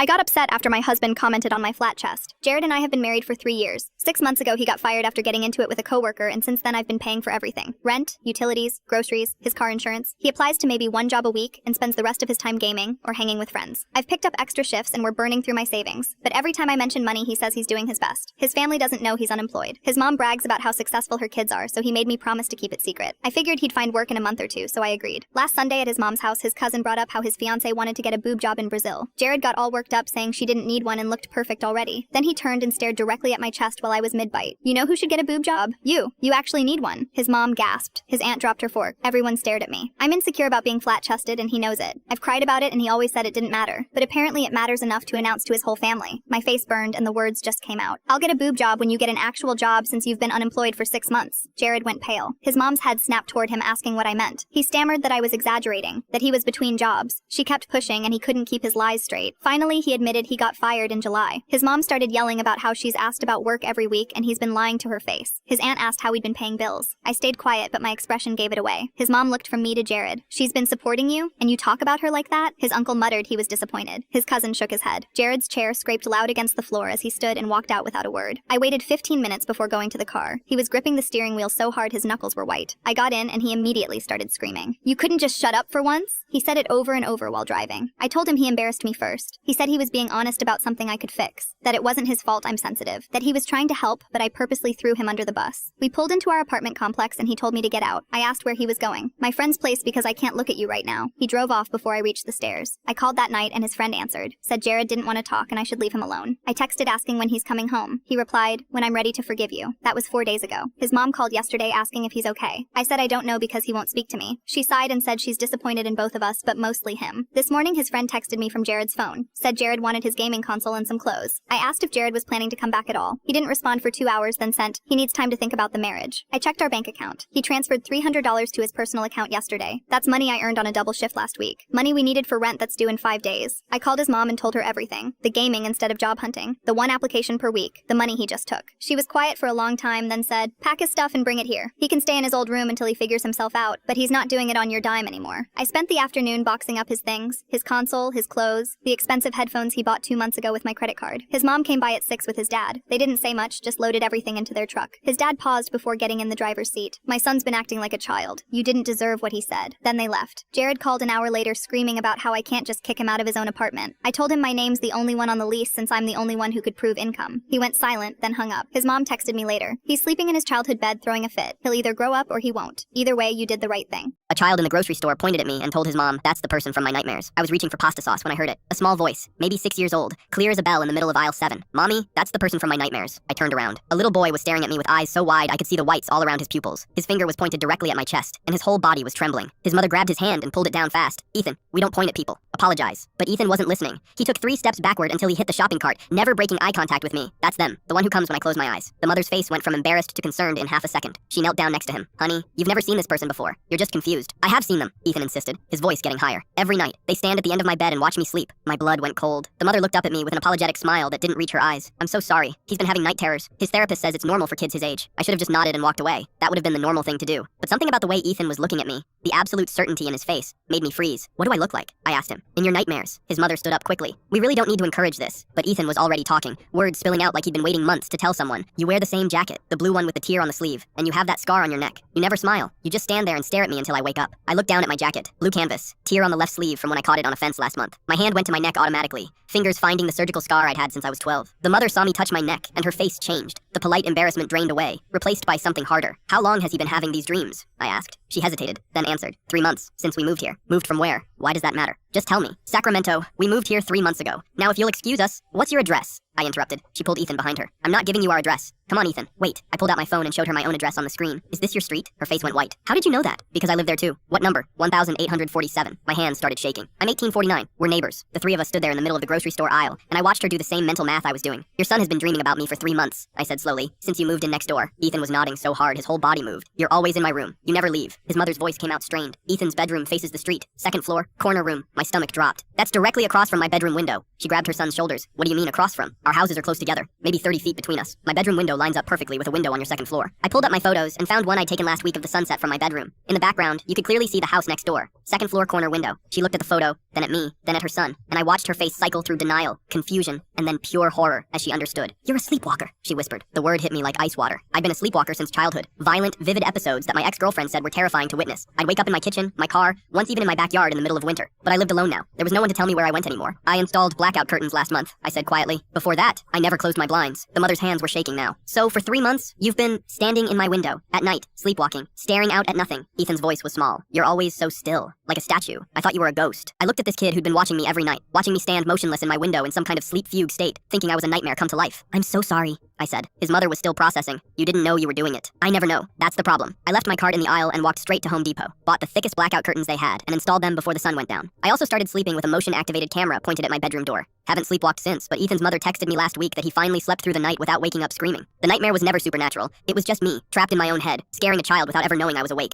I got upset after my husband commented on my flat chest. Jared and I have been married for 3 years. 6 months ago, he got fired after getting into it with a coworker, and since then I've been paying for everything. Rent, utilities, groceries, his car insurance. He applies to maybe 1 job a week and spends the rest of his time gaming or hanging with friends. I've picked up extra shifts and we're burning through my savings. But every time I mention money, he says he's doing his best. His family doesn't know he's unemployed. His mom brags about how successful her kids are, so he made me promise to keep it secret. I figured he'd find work in a month or 2, so I agreed. Last Sunday at his mom's house, his cousin brought up how his fiancée wanted to get a boob job in Brazil. Jared got all worked up saying she didn't need one and looked perfect already. Then he turned and stared directly at my chest while I was mid-bite. You know who should get a boob job? You. You actually need one. His mom gasped. His aunt dropped her fork. Everyone stared at me. I'm insecure about being flat-chested and he knows it. I've cried about it and he always said it didn't matter. But apparently it matters enough to announce to his whole family. My face burned and the words just came out. I'll get a boob job when you get an actual job since you've been unemployed for 6 months. Jared went pale. His mom's head snapped toward him asking what I meant. He stammered that I was exaggerating, that he was between jobs. She kept pushing and he couldn't keep his lies straight. Finally, he admitted he got fired in July. His mom started yelling about how she's asked about work every week and he's been lying to her face. His aunt asked how we'd been paying bills. I stayed quiet, but my expression gave it away. His mom looked from me to Jared. She's been supporting you, and you talk about her like that? His uncle muttered he was disappointed. His cousin shook his head. Jared's chair scraped loud against the floor as he stood and walked out without a word. I waited 15 minutes before going to the car. He was gripping the steering wheel so hard his knuckles were white. I got in and he immediately started screaming. You couldn't just shut up for once? He said it over and over while driving. I told him he embarrassed me first. He said he was being honest about something I could fix, that it wasn't his fault I'm sensitive, that he was trying to help, but I purposely threw him under the bus. We pulled into our apartment complex and he told me to get out. I asked where he was going. My friend's place because I can't look at you right now. He drove off before I reached the stairs. I called that night and his friend answered, said Jared didn't want to talk and I should leave him alone. I texted asking when he's coming home. He replied, when I'm ready to forgive you. That was 4 days ago. His mom called yesterday asking if he's okay. I said I don't know because he won't speak to me. She sighed and said she's disappointed in both of us, but mostly him. This morning his friend texted me from Jared's phone, said Jared wanted his gaming console and some clothes. I asked if Jared was planning to come back at all. He didn't respond for 2 hours, then sent, he needs time to think about the marriage. I checked our bank account. He transferred $300 to his personal account yesterday. That's money I earned on a double shift last week. Money we needed for rent that's due in 5 days. I called his mom and told her everything. The gaming instead of job hunting. The 1 application per week. The money he just took. She was quiet for a long time, then said, pack his stuff and bring it here. He can stay in his old room until he figures himself out, but he's not doing it on your dime anymore. I spent the afternoon boxing up his things, his console, his clothes, the expensive headphones he bought 2 months ago with my credit card. His mom came by at 6 with his dad. They didn't say much, just loaded everything into their truck. His dad paused before getting in the driver's seat. My son's been acting like a child. You didn't deserve what he said. Then they left. Jared called an hour later screaming about how I can't just kick him out of his own apartment. I told him my name's the only one on the lease since I'm the only one who could prove income. He went silent, then hung up. His mom texted me later. He's sleeping in his childhood bed throwing a fit. He'll either grow up or he won't. Either way, you did the right thing. A child in the grocery store pointed at me and told his mom, that's the person from my nightmares. I was reaching for pasta sauce when I heard it. A small voice, maybe 6 years old, clear as a bell in the middle of aisle 7. Mommy, that's the person from my nightmares. I turned around. A little boy was staring at me with eyes so wide I could see the whites all around his pupils. His finger was pointed directly at my chest, and his whole body was trembling. His mother grabbed his hand and pulled it down fast. Ethan, we don't point at people. Apologize. But Ethan wasn't listening. He took 3 steps backward until he hit the shopping cart, never breaking eye contact with me. That's them, the one who comes when I close my eyes. The mother's face went from embarrassed to concerned in half a second. She knelt down next to him. Honey, you've never seen this person before. You're just confused. I have seen them, Ethan insisted, his voice getting higher. Every night, they stand at the end of my bed and watch me sleep. My blood went cold. The mother looked up at me with an apologetic smile that didn't reach her eyes. I'm so sorry. He's been having night terrors. His therapist says it's normal for kids his age. I should have just nodded and walked away. That would have been the normal thing to do. But something about the way Ethan was looking at me, the absolute certainty in his face, made me freeze. What do I look like? I asked him. In your nightmares. His mother stood up quickly. We really don't need to encourage this. But Ethan was already talking, words spilling out like he'd been waiting months to tell someone. You wear the same jacket, the blue one with the tear on the sleeve, and you have that scar on your neck. You never smile. You just stand there and stare at me until I wake up. I look down at my jacket. Blue canvas. Tear on the left sleeve from when I caught it on a fence last month. My hand went to my neck automatically, fingers finding the surgical scar I'd had since I was 12. The mother saw me touch my neck, and her face changed. The polite embarrassment drained away, replaced by something harder. How long has he been having these dreams? I asked. She hesitated, then answered. 3 months, since we moved here. Moved from where? Why does that matter? Just tell me. Sacramento. We moved here 3 months ago. Now if you'll excuse us, what's your address? I interrupted. She pulled Ethan behind her. I'm not giving you our address. Come on, Ethan. Wait. I pulled out my phone and showed her my own address on the screen. Is this your street? Her face went white. How did you know that? Because I live there too. What number? 1847. My hands started shaking. I'm 1849. We're neighbors. The 3 of us stood there in the middle of the grocery store aisle, and I watched her do the same mental math I was doing. Your son has been dreaming about me for 3 months, I said slowly, since you moved in next door. Ethan was nodding so hard his whole body moved. You're always in my room. You never leave. life. His mother's voice came out strained. Ethan's bedroom faces the street. Second floor, corner room. My stomach dropped. That's directly across from my bedroom window. She grabbed her son's shoulders. What do you mean across from? Our houses are close together. Maybe 30 feet between us. My bedroom window lines up perfectly with a window on your second floor. I pulled up my photos and found one I'd taken last week of the sunset from my bedroom. In the background, you could clearly see the house next door. Second floor corner window. She looked at the photo, then at me, then at her son, and I watched her face cycle through denial, confusion, and then pure horror as she understood. You're a sleepwalker, she whispered. The word hit me like ice water. I'd been a sleepwalker since childhood. Violent, vivid episodes that my ex-girlfriend said were terrifying to witness. I'd wake up in my kitchen, my car, once even in my backyard in the middle of winter. But I lived alone now. There was no one to tell me where I went anymore. I installed blackout curtains last month, I said quietly. Before that, I never closed my blinds. The mother's hands were shaking now. So for 3 months, you've been standing in my window, at night, sleepwalking, staring out at nothing. Ethan's voice was small. You're always so still, like a statue. I thought you were a ghost. I looked at this kid who'd been watching me every night, watching me stand motionless in my window in some kind of sleep fugue state, thinking I was a nightmare come to life. I'm so sorry, I said. His mother was still processing. You didn't know you were doing it. I never know. That's the problem. I left my cart in the aisle and walked straight to Home Depot, bought the thickest blackout curtains they had, and installed them before the sun went down. I also started sleeping with a motion-activated camera pointed at my bedroom door. Haven't sleepwalked since, but Ethan's mother texted me last week that he finally slept through the night without waking up screaming. The nightmare was never supernatural. It was just me, trapped in my own head, scaring a child without ever knowing I was awake.